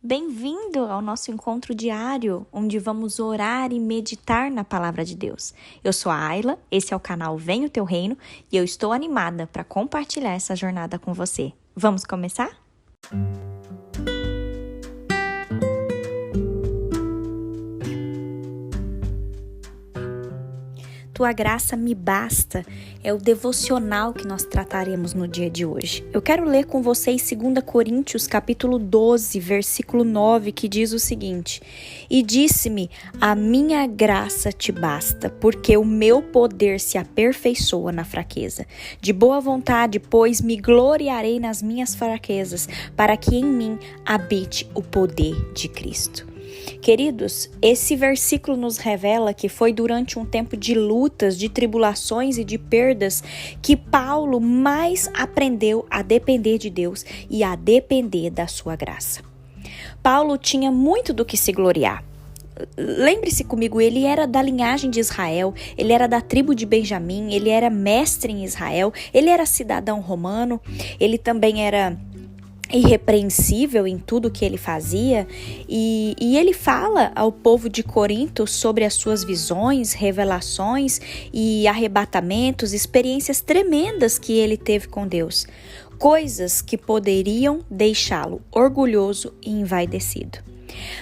Bem-vindo ao nosso encontro diário, onde vamos orar e meditar na Palavra de Deus. Eu sou a Ayla, esse é o canal Vem o Teu Reino e eu estou animada para compartilhar essa jornada com você. Vamos começar? Tua graça me basta é o devocional que nós trataremos no dia de hoje. Eu quero ler com vocês 2 Coríntios capítulo 12, versículo 9, que diz o seguinte: E disse-me, a minha graça te basta, porque o meu poder se aperfeiçoa na fraqueza. De boa vontade, pois, me gloriarei nas minhas fraquezas, para que em mim habite o poder de Cristo. Queridos, esse versículo nos revela que foi durante um tempo de lutas, de tribulações e de perdas que Paulo mais aprendeu a depender de Deus e a depender da sua graça. Paulo tinha muito do que se gloriar. Lembre-se comigo, ele era da linhagem de Israel, ele era da tribo de Benjamim, ele era mestre em Israel, ele era cidadão romano, ele também era irrepreensível em tudo que ele fazia, e ele fala ao povo de Corinto sobre as suas visões, revelações e arrebatamentos, experiências tremendas que ele teve com Deus, coisas que poderiam deixá-lo orgulhoso e envaidecido.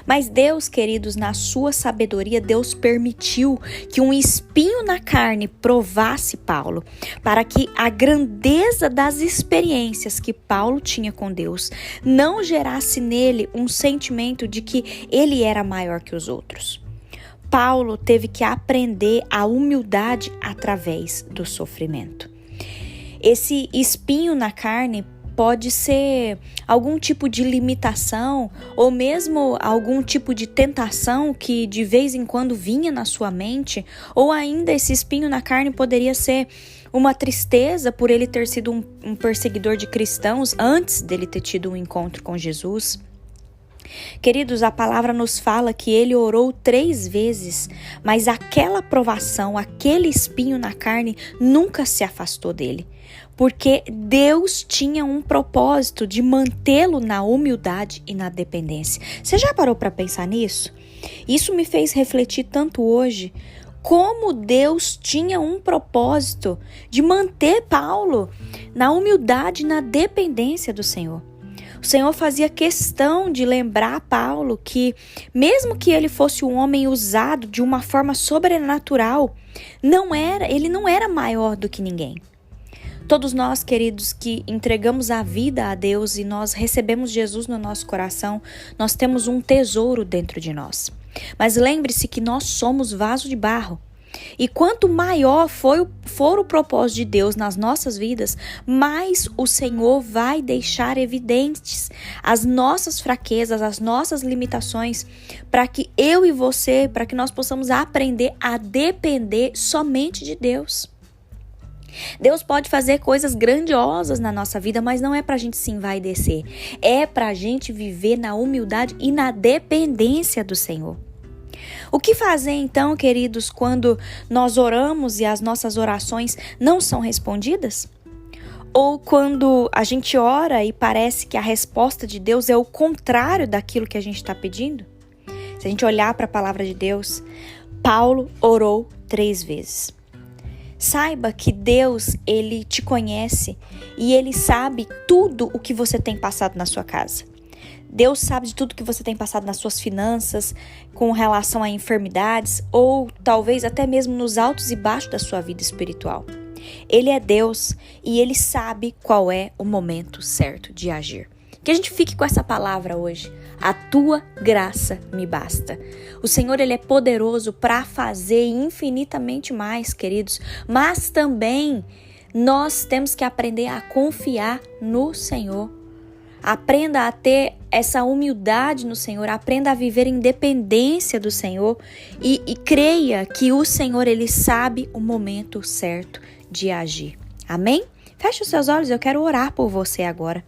Mas Deus, queridos, na sua sabedoria, Deus permitiu que um espinho na carne provasse Paulo, para que a grandeza das experiências que Paulo tinha com Deus não gerasse nele um sentimento de que ele era maior que os outros. Paulo teve que aprender a humildade através do sofrimento. Esse espinho na carne pode ser algum tipo de limitação ou mesmo algum tipo de tentação que de vez em quando vinha na sua mente, ou ainda esse espinho na carne poderia ser uma tristeza por ele ter sido um perseguidor de cristãos antes dele ter tido um encontro com Jesus. Queridos, a palavra nos fala que ele orou 3 vezes, mas aquela provação, aquele espinho na carne nunca se afastou dele, porque Deus tinha um propósito de mantê-lo na humildade e na dependência. Você já parou para pensar nisso? Isso me fez refletir tanto hoje, como Deus tinha um propósito de manter Paulo na humildade e na dependência do Senhor. O Senhor fazia questão de lembrar a Paulo que, mesmo que ele fosse um homem usado de uma forma sobrenatural, ele não era maior do que ninguém. Todos nós, queridos, que entregamos a vida a Deus e nós recebemos Jesus no nosso coração, nós temos um tesouro dentro de nós. Mas lembre-se que nós somos vaso de barro. E quanto maior for o propósito de Deus nas nossas vidas, mais o Senhor vai deixar evidentes as nossas fraquezas, as nossas limitações, para que eu e você, para que nós possamos aprender a depender somente de Deus. Deus pode fazer coisas grandiosas na nossa vida, mas não é para a gente se envaidecer, é para a gente viver na humildade e na dependência do Senhor. O que fazer então, queridos, quando nós oramos e as nossas orações não são respondidas? Ou quando a gente ora e parece que a resposta de Deus é o contrário daquilo que a gente está pedindo? Se a gente olhar para a palavra de Deus, Paulo orou 3 vezes. Saiba que Deus, Ele te conhece e Ele sabe tudo o que você tem passado na sua casa. Deus sabe de tudo que você tem passado nas suas finanças, com relação a enfermidades, ou talvez até mesmo nos altos e baixos da sua vida espiritual. Ele é Deus e Ele sabe qual é o momento certo de agir. Que a gente fique com essa palavra hoje. A tua graça me basta. O Senhor, Ele é poderoso para fazer infinitamente mais, queridos, mas também nós temos que aprender a confiar no Senhor. Aprenda a ter essa humildade no Senhor, aprenda a viver em dependência do Senhor e creia que o Senhor, Ele sabe o momento certo de agir. Amém? Feche os seus olhos, eu quero orar por você agora.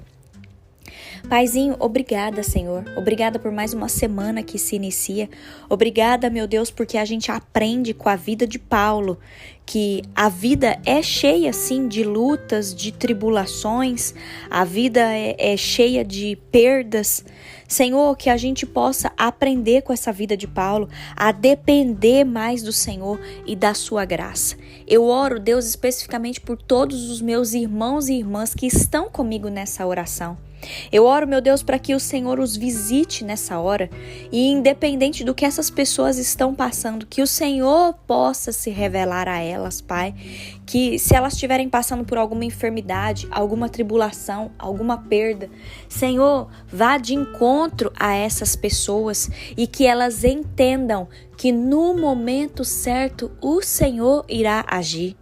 Paizinho, obrigada, Senhor. Obrigada por mais uma semana que se inicia. Obrigada, meu Deus, porque a gente aprende com a vida de Paulo que a vida é cheia, sim, de lutas, de tribulações. A vida é cheia de perdas. Senhor, que a gente possa aprender com essa vida de Paulo a depender mais do Senhor e da sua graça. Eu oro, Deus, especificamente por todos os meus irmãos e irmãs que estão comigo nessa oração. Eu oro, meu Deus, para que o Senhor os visite nessa hora e independente do que essas pessoas estão passando, que o Senhor possa se revelar a elas, Pai, que se elas estiverem passando por alguma enfermidade, alguma tribulação, alguma perda, Senhor, vá de encontro a essas pessoas e que elas entendam que no momento certo o Senhor irá agir.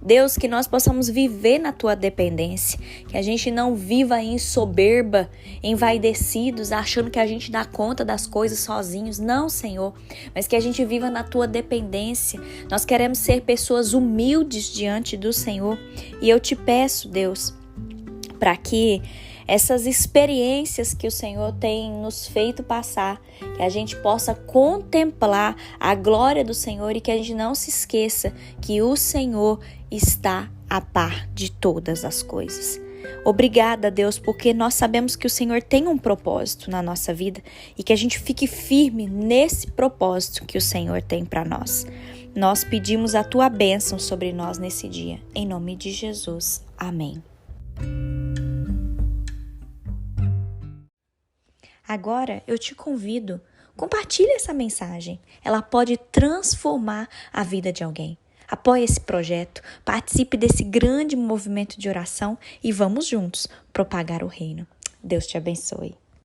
Deus, que nós possamos viver na tua dependência, que a gente não viva em soberba, envaidecidos, achando que a gente dá conta das coisas sozinhos. Não, Senhor, mas que a gente viva na tua dependência. Nós queremos ser pessoas humildes diante do Senhor. E eu te peço, Deus, para que essas experiências que o Senhor tem nos feito passar, que a gente possa contemplar a glória do Senhor e que a gente não se esqueça que o Senhor está a par de todas as coisas. Obrigada, Deus, porque nós sabemos que o Senhor tem um propósito na nossa vida e que a gente fique firme nesse propósito que o Senhor tem para nós. Nós pedimos a tua bênção sobre nós nesse dia. Em nome de Jesus. Amém. Agora eu te convido, compartilhe essa mensagem. Ela pode transformar a vida de alguém. Apoie esse projeto, participe desse grande movimento de oração e vamos juntos propagar o reino. Deus te abençoe.